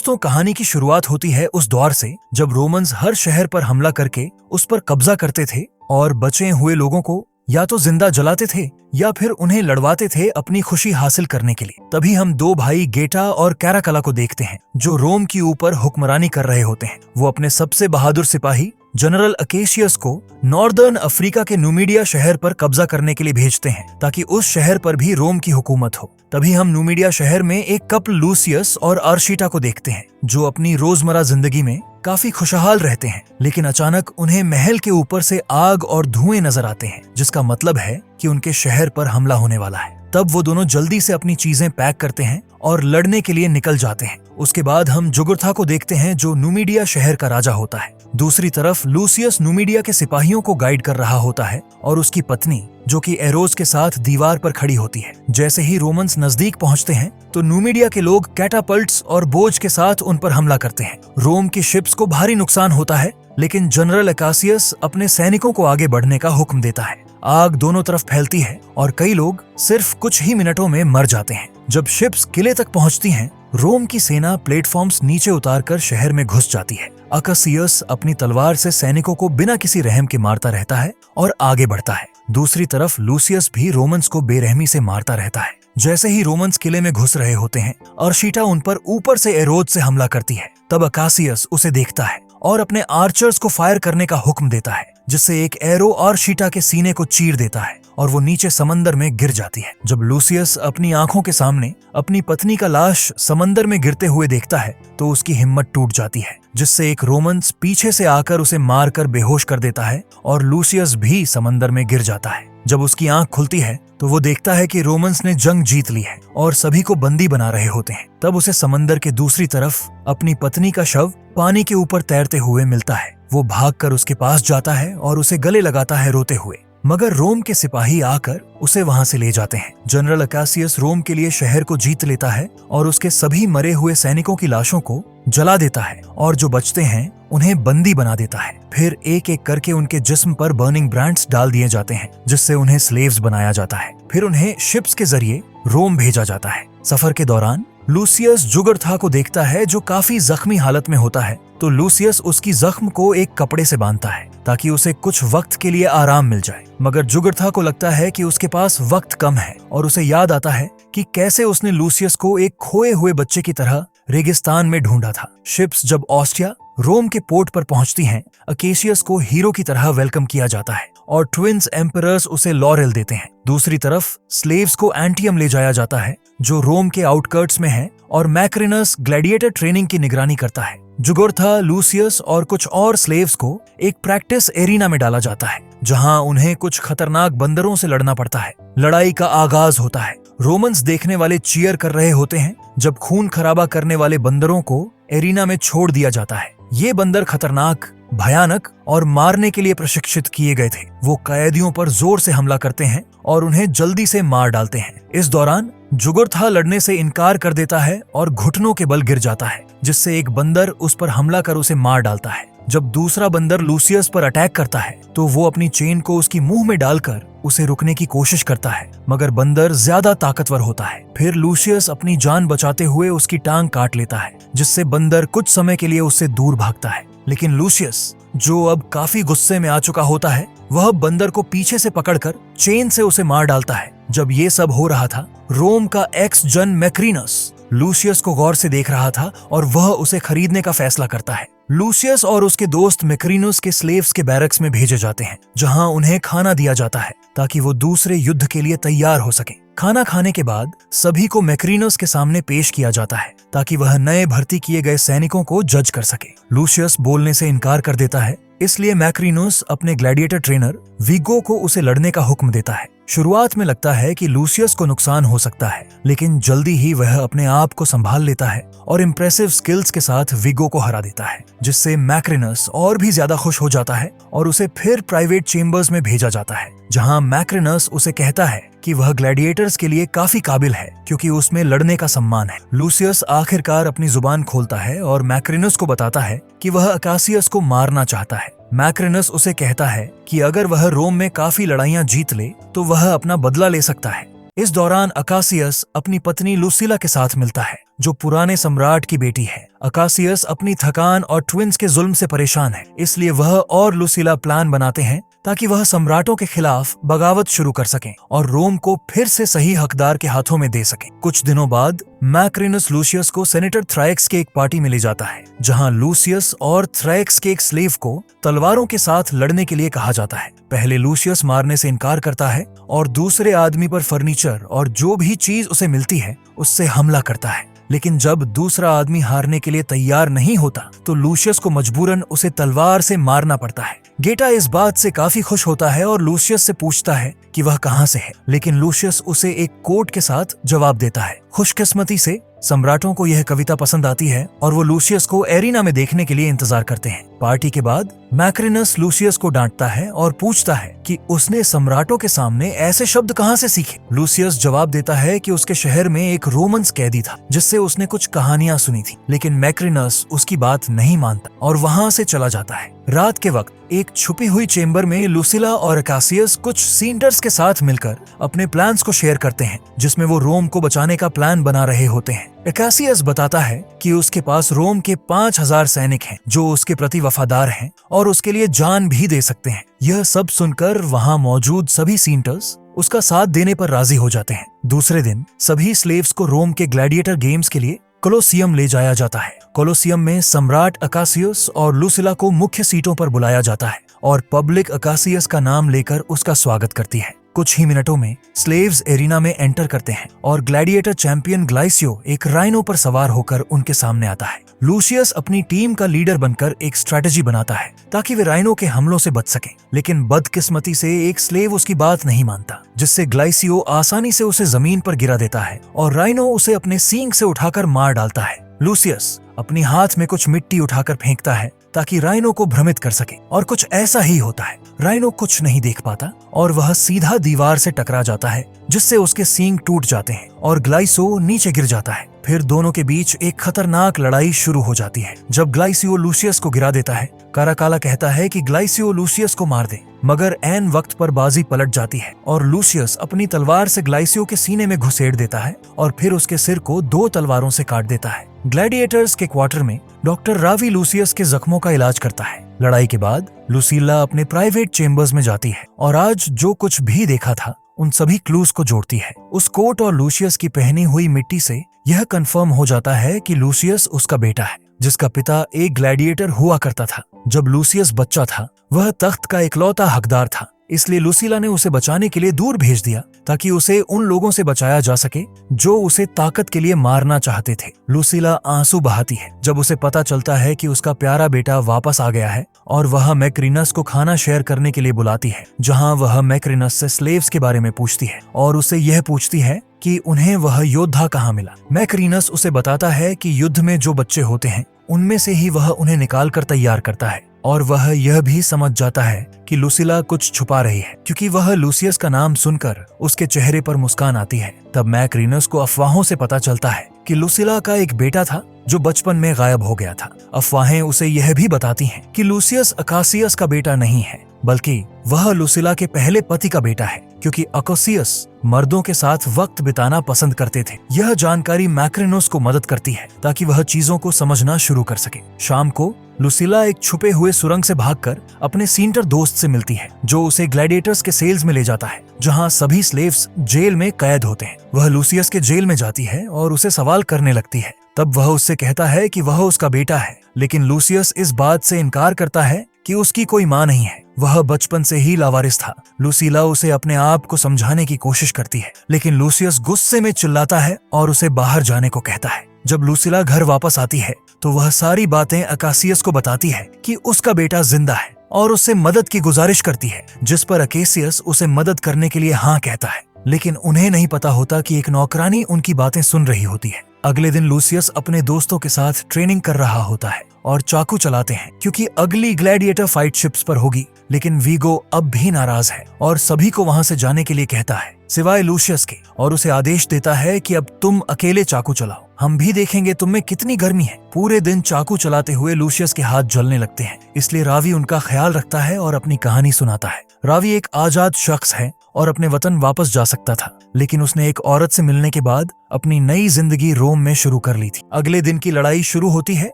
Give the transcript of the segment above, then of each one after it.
दोस्तों, कहानी की शुरुआत होती है उस दौर से जब रोमन्स हर शहर पर हमला करके उस पर कब्जा करते थे और बचे हुए लोगों को या तो जिंदा जलाते थे या फिर उन्हें लड़वाते थे अपनी खुशी हासिल करने के लिए। तभी हम दो भाई गेटा और कैराकला को देखते हैं जो रोम की ऊपर हुक्मरानी कर रहे होते हैं। वो अपने सबसे बहादुर सिपाही जनरल अकेशियस को नॉर्दर्न अफ्रीका के नुमिडिया शहर पर कब्जा करने के लिए भेजते हैं ताकि उस शहर पर भी रोम की हुकूमत हो। तभी हम नुमिडिया शहर में एक कपल लूसियस और अर्शिटा को देखते हैं जो अपनी रोजमर्रा जिंदगी में काफी खुशहाल रहते हैं, लेकिन अचानक उन्हें महल के ऊपर से आग और धुएं नजर आते हैं, जिसका मतलब है कि उनके शहर पर हमला होने वाला है। तब वो दोनों जल्दी से अपनी चीजें पैक करते हैं और लड़ने के लिए निकल जाते हैं। उसके बाद हम जुगुर्था को देखते हैं जो नुमिडिया शहर का राजा होता है। दूसरी तरफ लूसियस नुमिडिया के सिपाहियों को गाइड कर रहा होता है और उसकी पत्नी जो कि एरोज के साथ दीवार पर खड़ी होती है। जैसे ही रोमन्स नजदीक पहुंचते हैं तो नुमिडिया के लोग कैटापल्ट्स और बोझ के साथ उन पर हमला करते हैं। रोम की शिप्स को भारी नुकसान होता है, लेकिन जनरल अकासियस अपने सैनिकों को आगे बढ़ने का हुक्म देता है। आग दोनों तरफ फैलती है और कई लोग सिर्फ कुछ ही मिनटों में मर जाते हैं। जब शिप्स किले तक पहुंचती हैं, रोम की सेना प्लेटफॉर्म्स नीचे उतारकर शहर में घुस जाती है। अकासियस अपनी तलवार से सैनिकों को बिना किसी रहम के मारता रहता है और आगे बढ़ता है। दूसरी तरफ लूसियस भी रोमन्स को बेरहमी से मारता रहता है। जैसे ही रोमन्स किले में घुस रहे होते हैं, अर्शिटा उन पर ऊपर से एरोज से हमला करती है। तब अकासियस उसे देखता है और अपने आर्चर्स को फायर करने का हुक्म देता है, जिससे एक एरो अर्शिटा के सीने को चीर देता है और वो नीचे समंदर में गिर जाती है। जब लूसियस अपनी आंखों के सामने अपनी पत्नी का लाश समंदर में गिरते हुए देखता है तो उसकी हिम्मत टूट जाती है, जिससे एक रोमन्स पीछे से आकर उसे मारकर बेहोश कर देता है और लूसियस भी समंदर में गिर जाता है। जब उसकी आंख खुलती है तो वो देखता है कि रोमन्स ने जंग जीत ली है और सभी को बंदी बना रहे होते हैं। तब उसे समंदर के दूसरी तरफ अपनी पत्नी का शव पानी के ऊपर तैरते हुए मिलता है। वो भागकर उसके पास जाता है और उसे गले लगाता है रोते हुए, मगर रोम के सिपाही आकर उसे वहां से ले जाते हैं। जनरल अकासियस रोम के लिए शहर को जीत लेता है और उसके सभी मरे हुए सैनिकों की लाशों को जला देता है और जो बचते हैं उन्हें बंदी बना देता है। फिर एक एक करके उनके जिस्म पर बर्निंग ब्रांड्स डाल दिए जाते हैं, जिससे उन्हें स्लेव्स बनाया जाता है। फिर उन्हें शिप्स के जरिए रोम भेजा जाता है। सफर के दौरान लूसियस जुगुर्था को देखता है जो काफी जख्मी हालत में होता है, तो लूसियस उसकी जख्म को एक कपड़े से बांधता है ताकि उसे कुछ वक्त के लिए आराम मिल जाए। मगर जुगुर्था को लगता है कि उसके पास वक्त कम है और उसे याद आता है कि कैसे उसने लूसियस को एक खोए हुए बच्चे की तरह रेगिस्तान में ढूंढा था। शिप्स जब ऑस्ट्रिया रोम के पोर्ट पर पहुंचती हैं, अकेशियस को हीरो की तरह वेलकम किया जाता है और ट्विंस एम्परर्स उसे लॉरेल देते हैं। दूसरी तरफ स्लेव्स को एंटियम ले जाया जाता है जो रोम के आउटकर्ट्स में है और मैक्रिनस ग्लैडिएटर ट्रेनिंग की निगरानी करता है। जुगुर्था, लूसियस और कुछ और स्लेव्स को एक प्रैक्टिस एरिना में डाला जाता है जहां उन्हें कुछ खतरनाक बंदरों से लड़ना पड़ता है। लड़ाई का आगाज होता है। रोमन्स देखने वाले चीयर कर रहे होते हैं जब खून खराबा करने वाले बंदरों को एरिना में छोड़ दिया जाता है। ये बंदर खतरनाक, भयानक और मारने के लिए प्रशिक्षित किए गए थे। वो कैदियों पर जोर से हमला करते हैं और उन्हें जल्दी से मार डालते हैं। इस दौरान जुगुर्था लड़ने से इनकार कर देता है और घुटनों के बल गिर जाता है, जिससे एक बंदर उस पर हमला कर उसे मार डालता है। जब दूसरा बंदर लूसियस पर अटैक करता है तो वो अपनी चेन को उसकी मुंह में डालकर उसे रुकने की कोशिश करता है, मगर बंदर ज्यादा ताकतवर होता है। फिर लूसियस अपनी जान बचाते हुए उसकी टांग काट लेता है, जिससे बंदर कुछ समय के लिए उससे दूर भागता है। लेकिन लूसियस, जो अब काफी गुस्से में आ चुका होता है, वह बंदर को पीछे से पकड़कर चेन से उसे मार डालता है। जब ये सब हो रहा था, रोम का एक्स जन मैक्रिनस लूसियस को गौर से देख रहा था और वह उसे खरीदने का फैसला करता है। लूसियस और उसके दोस्त मैक्रिनस के स्लेव्स के बैरक्स में भेजे जाते हैं, जहां उन्हें खाना दिया जाता है ताकि वो दूसरे युद्ध के लिए तैयार हो सके। खाना खाने के बाद सभी को मैक्रिनस के सामने पेश किया जाता है ताकि वह नए भर्ती किए गए सैनिकों को जज कर सके। लूसियस बोलने से इनकार कर देता है, इसलिए मैक्रिनस अपने ग्लैडिएटर ट्रेनर विगो को उसे लड़ने का हुक्म देता है। शुरुआत में लगता है कि लूसियस को नुकसान हो सकता है, लेकिन जल्दी ही वह अपने आप को संभाल लेता है और इम्प्रेसिव स्किल्स के साथ विगो को हरा देता है, जिससे मैक्रिनस और भी ज्यादा खुश हो जाता है और उसे फिर प्राइवेट चेम्बर्स में भेजा जाता है, जहां मैक्रिनस उसे कहता है कि वह ग्लैडिएटर्स के लिए काफी काबिल है क्योंकि उसमें लड़ने का सम्मान है। लूसियस आखिरकार अपनी जुबान खोलता है और मैक्रिनस को बताता है कि वह अकासियस को मारना चाहता है। मैक्रिनस उसे कहता है कि अगर वह रोम में काफी लड़ाइयां जीत ले तो वह अपना बदला ले सकता है। इस दौरान अकासियस अपनी पत्नी लुसीला के साथ मिलता है, जो पुराने सम्राट की बेटी है। अकासियस अपनी थकान और ट्विंस के जुल्म से परेशान है, इसलिए वह और लुसीला प्लान बनाते हैं ताकि वह सम्राटों के खिलाफ बगावत शुरू कर सकें और रोम को फिर से सही हकदार के हाथों में दे सकें। कुछ दिनों बाद मैक्रिनस लूसियस को सेनेटर थ्राइक्स के एक पार्टी में ले जाता है, जहां लूसियस और थ्राइक्स के एक स्लेव को तलवारों के साथ लड़ने के लिए कहा जाता है। पहले लूसियस मारने से इनकार करता है और दूसरे आदमी पर फर्नीचर और जो भी चीज उसे मिलती है उससे हमला करता है। लेकिन जब दूसरा आदमी हारने के लिए तैयार नहीं होता तो लूसियस को मजबूरन उसे तलवार से मारना पड़ता है। गेटा इस बात से काफी खुश होता है और लूसियस से पूछता है कि वह कहां से है, लेकिन लूसियस उसे एक कोट के साथ जवाब देता है। खुशकिस्मती से सम्राटों को यह कविता पसंद आती है और वो लूसियस को एरिना में देखने के लिए इंतजार करते हैं। पार्टी के बाद मैक्रिनस लूसियस को डांटता है और पूछता है कि उसने सम्राटों के सामने ऐसे शब्द कहां से सीखे। लूसियस जवाब देता है कि उसके शहर में एक रोमन्स कैदी था जिससे उसने कुछ कहानियां सुनी थी, लेकिन मैक्रिनस उसकी बात नहीं मानता और वहां से चला जाता है। रात के वक्त एक छुपी हुई चेम्बर में लुसीला और अकासियस कुछ सींटर्स के साथ मिलकर अपने प्लान्स को शेयर करते हैं, जिसमें वो रोम को बचाने का प्लान बना रहे होते हैं। अकासियस बताता है कि उसके पास रोम के 5000 सैनिक हैं जो उसके प्रति वफादार हैं और उसके लिए जान भी दे सकते हैं। यह सब सुनकर वहां मौजूद सभी सींटर्स उसका साथ देने पर राजी हो जाते हैं। दूसरे दिन सभी स्लेव्स को रोम के ग्लैडिएटर गेम्स के लिए कोलोसियम ले जाया जाता है। कोलोसियम में सम्राट अकासियस और लुसीला को मुख्य सीटों पर बुलाया जाता है और पब्लिक अकासियस का नाम लेकर उसका स्वागत करती है। कुछ ही मिनटों में स्लेव्स एरिना में एंटर करते हैं और ग्लैडिएटर चैंपियन ग्लाइसियो एक राइनो पर सवार होकर उनके सामने आता है। लूसियस अपनी टीम का लीडर बनकर एक स्ट्रेटजी बनाता है ताकि वे राइनो के हमलों से बच सकें, लेकिन बदकिस्मती से एक स्लेव उसकी बात नहीं मानता, जिससे ग्लाइसियो आसानी से उसे जमीन पर गिरा देता है और राइनो उसे अपने सींग से उठाकर मार डालता है। लूसियस अपनी हाथ में कुछ मिट्टी उठाकर फेंकता है ताकि राइनो को भ्रमित कर सके और कुछ ऐसा ही होता है। राइनो कुछ नहीं देख पाता और वह सीधा दीवार से टकरा जाता है, जिससे उसके सींग टूट जाते हैं और ग्लाइसो नीचे गिर जाता है। फिर दोनों के बीच एक खतरनाक लड़ाई शुरू हो जाती है। जब ग्लाइसियो लूसियस को गिरा देता है, काराकाला कहता है कि ग्लाइसियो लूसियस को मार दे, मगर ऐन वक्त पर बाजी पलट जाती है और लूसियस अपनी तलवार से ग्लाइसियो के सीने में घुसेड़ देता है और फिर उसके सिर को 2 तलवारों से काट देता है। ग्लैडिएटर्स के क्वार्टर में डॉक्टर रावी लूसियस के जख्मों का इलाज करता है। लड़ाई के बाद लुसीला अपने प्राइवेट चेम्बर्स में जाती है और आज जो कुछ भी देखा था उन सभी क्लूज को जोड़ती है। उस कोट और लूसियस की पहनी हुई मिट्टी से यह कंफर्म हो जाता है कि लूसियस उसका बेटा है, जिसका पिता एक ग्लैडिएटर हुआ करता था। जब लूसियस बच्चा था वह तख्त का इकलौता हकदार था, इसलिए लुसीला ने उसे बचाने के लिए दूर भेज दिया ताकि उसे उन लोगों से बचाया जा सके जो उसे ताकत के लिए मारना चाहते थे। लुसीला आंसू बहाती है जब उसे पता चलता है कि उसका प्यारा बेटा वापस आ गया है और वह मैक्रिनस को खाना शेयर करने के लिए बुलाती है, जहां वह मैक्रिनस से स्लेव्स के बारे में पूछती है और उसे यह पूछती है कि उन्हें वह योद्धा कहाँ मिला। मैक्रिनस उसे बताता है कि युद्ध में जो बच्चे होते हैं उनमें से ही वह उन्हें निकाल कर तैयार करता है और वह यह भी समझ जाता है कि लुसीला कुछ छुपा रही है, क्योंकि वह लूसियस का नाम सुनकर उसके चेहरे पर मुस्कान आती है। तब मैक्रिनस को अफवाहों से पता चलता है कि लुसीला का एक बेटा था जो बचपन में गायब हो गया था। अफवाहें उसे यह भी बताती हैं कि लूसियस अकासियस का बेटा नहीं है, बल्कि वह लुसीला के पहले पति का बेटा है, क्योंकि अकासियस मर्दों के साथ वक्त बिताना पसंद करते थे। यह जानकारी मैक्रिनस को मदद करती है ताकि वह चीजों को समझना शुरू कर सके। शाम को लुसीला एक छुपे हुए सुरंग से भागकर अपने सींटर दोस्त से मिलती है, जो उसे ग्लैडिएटर्स के सेल्स में ले जाता है, जहां सभी स्लेव्स जेल में कैद होते हैं। वह लूसियस के जेल में जाती है और उसे सवाल करने लगती है। तब वह उससे कहता है कि वह उसका बेटा है, लेकिन लूसियस इस बात से इनकार करता है कि उसकी कोई मां नहीं है, वह बचपन से ही लावारिस था। लुसीला उसे अपने आप को समझाने की कोशिश करती है, लेकिन लूसियस गुस्से में चिल्लाता है और उसे बाहर जाने को कहता है। जब लुसीला घर वापस आती है तो वह सारी बातें अकासियस को बताती है कि उसका बेटा जिंदा है और उससे मदद की गुजारिश करती है, जिस पर अकासियस उसे मदद करने के लिए हाँ कहता है, लेकिन उन्हें नहीं पता होता कि एक नौकरानी उनकी बातें सुन रही होती है। अगले दिन लूसियस अपने दोस्तों के साथ ट्रेनिंग कर रहा होता है और चाकू चलाते हैं, क्योंकि अगली ग्लैडिएटर फाइट शिप्स पर होगी। लेकिन वीगो अब भी नाराज है और सभी को वहां से जाने के लिए कहता है, सिवाय लूसियस के, और उसे आदेश देता है कि अब तुम अकेले चाकू चलाओ, हम भी देखेंगे तुम में कितनी गर्मी है। पूरे दिन चाकू चलाते हुए लूसियस के हाथ जलने लगते हैं, इसलिए रावी उनका ख्याल रखता है और अपनी कहानी सुनाता है। रावी एक आजाद शख्स है और अपने वतन वापस जा सकता था, लेकिन उसने एक औरत से मिलने के बाद अपनी नई जिंदगी रोम में शुरू कर ली थी। अगले दिन की लड़ाई शुरू होती है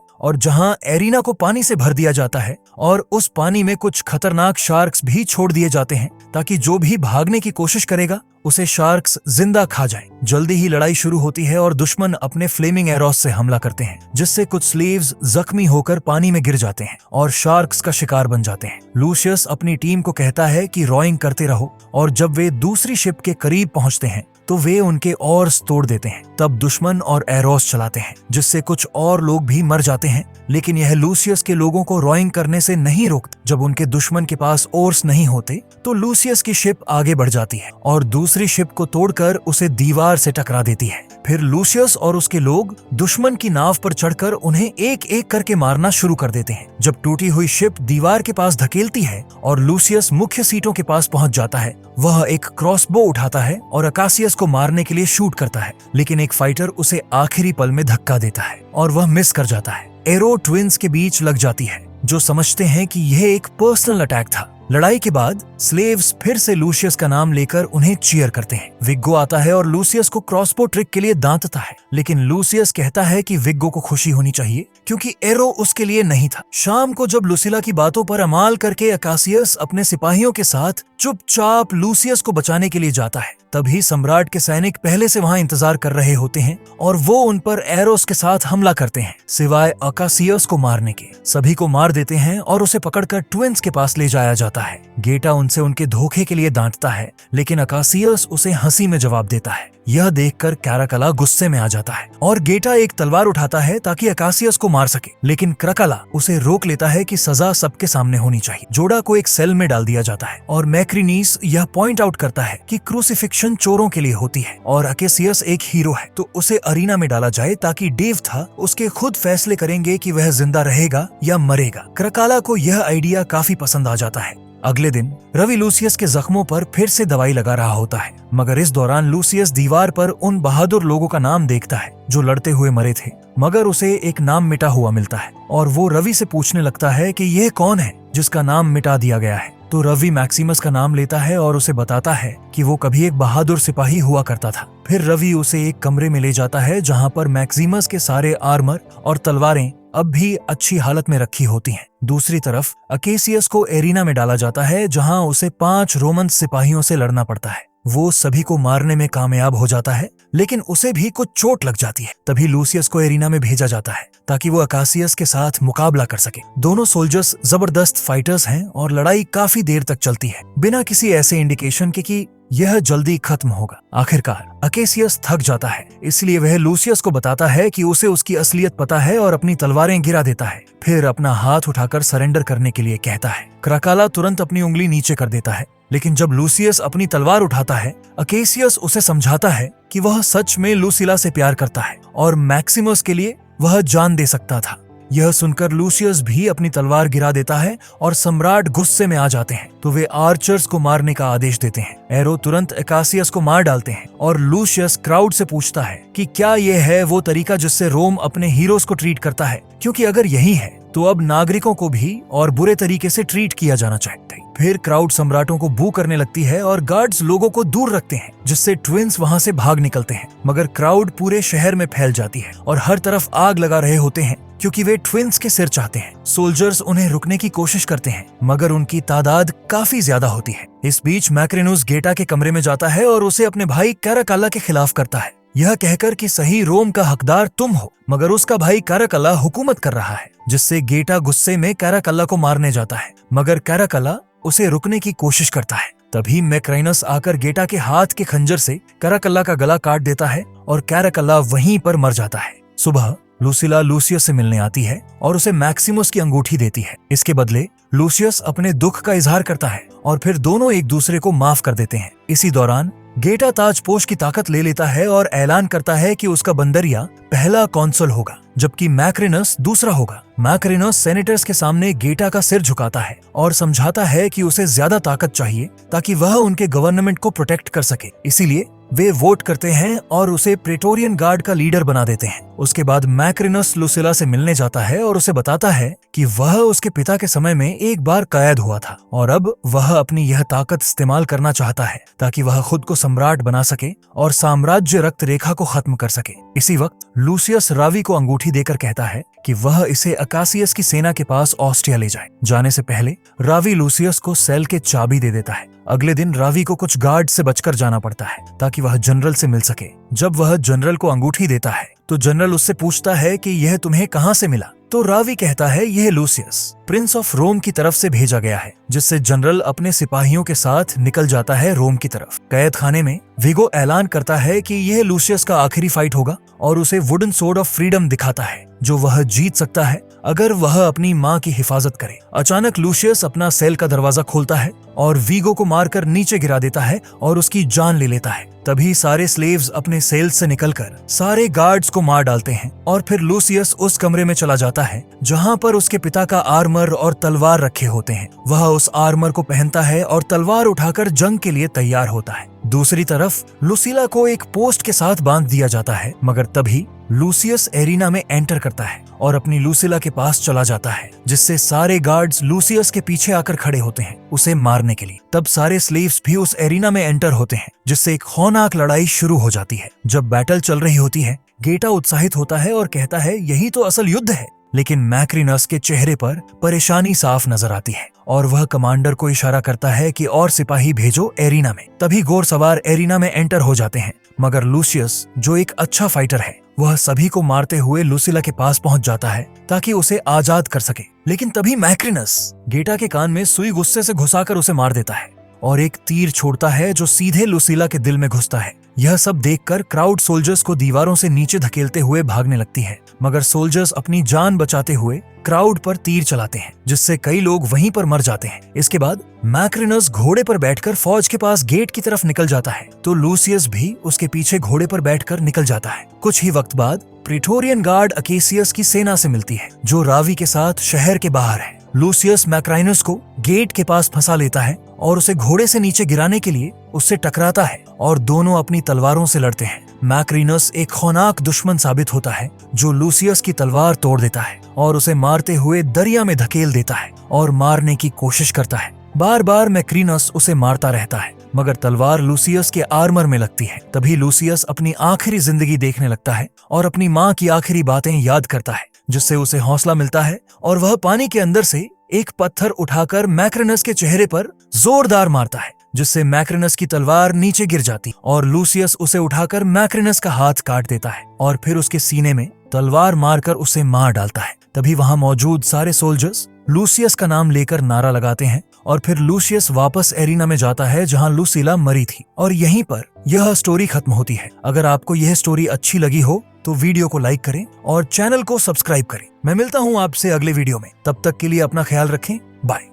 और जहां एरिना को पानी से भर दिया जाता है और उस पानी में कुछ खतरनाक शार्क्स भी छोड़ दिए जाते हैं ताकि जो भी भागने की कोशिश करेगा उसे शार्क्स जिंदा खा जाएं। जल्दी ही लड़ाई शुरू होती है और दुश्मन अपने फ्लेमिंग एरोस से हमला करते हैं, जिससे कुछ स्लेव्स जख्मी होकर पानी में गिर जाते हैं और शार्क्स का शिकार बन जाते हैं। लूसियस अपनी टीम को कहता है कि रॉइंग करते रहो, और जब वे दूसरी शिप के करीब पहुंचते हैं तो वे उनके ओर्स तोड़ देते हैं। तब दुश्मन और एरोस चलाते हैं, जिससे कुछ और लोग भी मर जाते हैं, लेकिन यह लूसियस के लोगों को रॉइंग करने से नहीं रोकता। जब उनके दुश्मन के पास ओर्स नहीं होते तो लूसियस की शिप आगे बढ़ जाती है और दूसरी शिप को तोड़कर उसे दीवार से टकरा देती है। फिर लूसियस और उसके लोग दुश्मन की नाव पर चढ़कर उन्हें एक एक करके मारना शुरू कर देते हैं। जब टूटी हुई शिप दीवार के पास धकेलती है और लूसियस मुख्य सीटों के पास पहुंच जाता है, वह एक क्रॉसबो उठाता है और अकासियस को मारने के लिए शूट करता है, लेकिन एक फाइटर उसे आखिरी पल में धक्का देता है और वह मिस कर जाता है। एरो ट्विंस के बीच लग जाती है, जो समझते हैं कि यह एक पर्सनल अटैक था। लड़ाई के बाद स्लेव्स फिर से लूसियस का नाम लेकर उन्हें चीयर करते हैं। विग्गो आता है और लूसियस को क्रॉसबो ट्रिक के लिए दांतता है, लेकिन लूसियस कहता है कि विग्गो को खुशी होनी चाहिए क्योंकि एरो उसके लिए नहीं था। शाम को जब लुसिला की बातों पर अमाल करके अकासियस अपने सिपाहियों के साथ चुपचाप लूसियस को बचाने के लिए जाता है, तभी सम्राट के सैनिक पहले से वहां इंतजार कर रहे होते हैं और वो उन पर एरोस के साथ हमला करते हैं, सिवाय अकासियस को मारने के। सभी को मार देते हैं और उसे पकड़कर ट्विंस के पास ले जाया जाता है। गेटा उनसे उनके धोखे के लिए डांटता है, लेकिन अकासियस उसे हंसी में जवाब देता है। यह देखकर कैराकला गुस्से में आ जाता है और गेटा एक तलवार उठाता है ताकि अकासियस को मार सके, लेकिन क्रकला उसे रोक लेता है कि सजा सबके सामने होनी चाहिए। जोड़ा को एक सेल में डाल दिया जाता है और मैक्रिनीस यह पॉइंट आउट करता है कि क्रूसिफिक्शन चोरों के लिए होती है और अकेसियस एक हीरो है, तो उसे अरीना में डाला जाए ताकि डेव था उसके खुद फैसले करेंगे कि वह जिंदा रहेगा या मरेगा। क्रकाला को यह आइडिया काफी पसंद आ जाता है। अगले दिन रवि लूसियस के जख्मों पर फिर से दवाई लगा रहा होता है, मगर इस दौरान लूसियस दीवार पर उन बहादुर लोगों का नाम देखता है जो लड़ते हुए मरे थे, मगर उसे एक नाम मिटा हुआ मिलता है और वो रवि से पूछने लगता है कि यह कौन है जिसका नाम मिटा दिया गया है। तो रवि मैक्सिमस का नाम लेता है और उसे बताता है कि वो कभी एक बहादुर सिपाही हुआ करता था। फिर रवि उसे एक कमरे में ले जाता है जहाँ पर मैक्सिमस के सारे आर्मर और तलवारें अब भी अच्छी हालत में रखी होती हैं। दूसरी तरफ अकेसियस को एरिना में डाला जाता है जहां उसे 5 रोमन सिपाहियों से लड़ना पड़ता है। वो सभी को मारने में कामयाब हो जाता है, लेकिन उसे भी कुछ चोट लग जाती है। तभी लूसियस को एरिना में भेजा जाता है ताकि वो अकासियस के साथ मुकाबला कर सके। दोनों सोल्जर्स जबरदस्त फाइटर्स हैं और लड़ाई काफी देर तक चलती है, बिना किसी ऐसे इंडिकेशन के कि यह जल्दी खत्म होगा। आखिरकार अकेसियस थक जाता है, इसलिए वह लूसियस को बताता है कि उसे उसकी असलियत पता है और अपनी तलवारें गिरा देता है। फिर अपना हाथ उठाकर सरेंडर करने के लिए कहता है। क्रकाला तुरंत अपनी उंगली नीचे कर देता है, लेकिन जब लूसियस अपनी तलवार उठाता है, अकेसियस उसे समझाता है कि वह सच में लूसिला से प्यार करता है और मैक्सिमस के लिए वह जान दे सकता था। यह सुनकर लूसियस भी अपनी तलवार गिरा देता है और सम्राट गुस्से में आ जाते हैं, तो वे आर्चर्स को मारने का आदेश देते हैं। एरो तुरंत अकासियस को मार डालते हैं और लूसियस क्राउड से पूछता है कि क्या यह है वो तरीका जिससे रोम अपने हीरोज को ट्रीट करता है, क्योंकि अगर यही है तो अब नागरिकों को भी और बुरे तरीके से ट्रीट किया जाना चाहिए। फिर क्राउड सम्राटों को बू करने लगती है और गार्ड्स लोगों को दूर रखते हैं, जिससे ट्विंस वहां से भाग निकलते हैं, मगर क्राउड पूरे शहर में फैल जाती है और हर तरफ आग लगा रहे होते हैं क्योंकि वे ट्विंस के सिर चाहते हैं। सोल्जर्स उन्हें रुकने की कोशिश करते हैं, मगर उनकी तादाद काफी ज्यादा होती है। इस बीच मैक्रिनुस गेटा के कमरे में जाता है और उसे अपने भाई कैराकाला के खिलाफ करता है, यह कहकर कि सही रोम का हकदार तुम हो, मगर उसका भाई कैराकाला हुकूमत कर रहा है, जिससे गेटा गुस्से में कैराकाला को मारने जाता है, मगर कैराकाला उसे रुकने की कोशिश करता है। तभी मैक्राइनस आकर गेटा के हाथ के खंजर से कैराकाला का गला काट देता है और कैराकाला वहीं पर मर जाता है। सुबह लूसिला लूसियस से मिलने आती है और उसे मैक्सिमस की अंगूठी देती है। इसके बदले लूसियस अपने दुख का इजहार करता है और फिर दोनों एक दूसरे को माफ कर देते हैं। इसी दौरान गेटा ताजपोश की ताकत ले लेता है और ऐलान करता है कि उसका बंदरिया पहला कॉन्सुल होगा, जबकि मैक्रिनस दूसरा होगा। मैक्रिनस सेनेटर्स के सामने गेटा का सिर झुकाता है और समझाता है कि उसे ज्यादा ताकत चाहिए ताकि वह उनके गवर्नमेंट को प्रोटेक्ट कर सके। इसीलिए वे वोट करते हैं और उसे प्रेटोरियन गार्ड का लीडर बना देते हैं। उसके बाद मैक्रिनस लुसिला से मिलने जाता है और उसे बताता है कि वह उसके पिता के समय में एक बार कैद हुआ था और अब वह अपनी यह ताकत इस्तेमाल करना चाहता है ताकि वह खुद को सम्राट बना सके और साम्राज्य रक्त रेखा को खत्म कर सके। इसी वक्त लूसियस रावी को अंगूठी देकर कहता है कि वह इसे अकासियस की सेना के पास ऑस्ट्रिया ले जाए। जाने से पहले रावी लूसियस को सेल के चाबी दे देता है। अगले दिन रावी को कुछ गार्ड से बचकर जाना पड़ता है ताकि वह जनरल से मिल सके। जब वह जनरल को अंगूठी देता है तो जनरल उससे पूछता है कि यह तुम्हें कहां से मिला। तो रावी कहता है यह लूसियस प्रिंस ऑफ रोम की तरफ से भेजा गया है, जिससे जनरल अपने सिपाहियों के साथ निकल जाता है रोम की तरफ। कैद खाने में विगो ऐलान करता है कि यह लूसियस का आखिरी फाइट होगा और उसे वुडन सोर्ड ऑफ फ्रीडम दिखाता है जो वह जीत सकता है अगर वह अपनी माँ की हिफाजत करे। अचानक लूसियस अपना सेल का दरवाजा खोलता है और वीगो को मारकर नीचे गिरा देता है और उसकी जान ले लेता है। तभी सारे स्लेव्स अपने सेल से निकलकर सारे गार्ड्स को मार डालते हैं और फिर लूसियस उस कमरे में चला जाता है जहां पर उसके पिता का आर्मर और तलवार रखे होते हैं। वह उस आर्मर को पहनता है और तलवार उठाकर जंग के लिए तैयार होता है। दूसरी तरफ लुसिला को एक पोस्ट के साथ बांध दिया जाता है, मगर तभी लूसियस एरिना में एंटर करता है और अपनी लुसिला के पास चला जाता है, जिससे सारे गार्ड्स लूसियस के पीछे आकर खड़े होते हैं उसे मारने के लिए। तब सारे स्लेव्स भी उस एरिना में एंटर होते हैं, जिससे एक खौफनाक लड़ाई शुरू हो जाती है। जब बैटल चल रही होती है, गेटा उत्साहित होता है और कहता है यही तो असल युद्ध है। लेकिन मैक्रिनस के चेहरे पर परेशानी साफ नजर आती है और वह कमांडर को इशारा करता है कि और सिपाही भेजो एरिना में। तभी घोड़सवार एरिना में एंटर हो जाते हैं, मगर लूसियस जो एक अच्छा फाइटर है वह सभी को मारते हुए लुसिला के पास पहुंच जाता है ताकि उसे आजाद कर सके। लेकिन तभी मैक्रिनस गेटा के कान में सुई गुस्से से घुसाकर उसे मार देता है और एक तीर छोड़ता है जो सीधे लुसिला के दिल में घुसता है। यह सब देखकर क्राउड सोल्जर्स को दीवारों से नीचे धकेलते हुए भागने लगती है, मगर सोल्जर्स अपनी जान बचाते हुए क्राउड पर तीर चलाते हैं, जिससे कई लोग वहीं पर मर जाते हैं। इसके बाद मैक्रिनस घोड़े पर बैठकर फौज के पास गेट की तरफ निकल जाता है, तो लूसियस भी उसके पीछे घोड़े पर बैठकर निकल जाता है। कुछ ही वक्त बाद प्रेटोरियन गार्ड अकेसियस की सेना से मिलती है, जो रावी के साथ शहर के बाहर है। लूसियस मैक्राइनस को गेट के पास फंसा लेता है और उसे घोड़े से नीचे गिराने के लिए उससे टकराता है और दोनों अपनी तलवारों से लड़ते हैं। मैक्रिनस एक खौफनाक दुश्मन साबित होता है जो लूसियस की तलवार तोड़ देता है और उसे मारते हुए दरिया में धकेल देता है और मारने की कोशिश करता है। बार बार मैक्रिनस उसे मारता रहता है, मगर तलवार लूसियस के आर्मर में लगती है। तभी लूसियस अपनी आखिरी जिंदगी देखने लगता है और अपनी माँ की आखिरी बातें याद करता है, जिससे उसे हौसला मिलता है और वह पानी के अंदर से एक पत्थर उठाकर मैक्रिनस के चेहरे पर जोरदार मारता है, जिससे मैक्रिनस की तलवार नीचे गिर जाती और लूसियस उसे उठाकर मैक्रिनस का हाथ काट देता है और फिर उसके सीने में तलवार मारकर उसे मार डालता है। तभी वहां मौजूद सारे सोल्जर्स लूसियस का नाम लेकर नारा लगाते हैं और फिर लूसियस वापस एरिना में जाता है जहां लुसिला मरी थी। और यहीं पर यह स्टोरी खत्म होती है। अगर आपको यह स्टोरी अच्छी लगी हो तो वीडियो को लाइक करें और चैनल को सब्सक्राइब करें। मैं मिलता हूं आपसे अगले वीडियो में। तब तक के लिए अपना ख्याल रखें। बाय।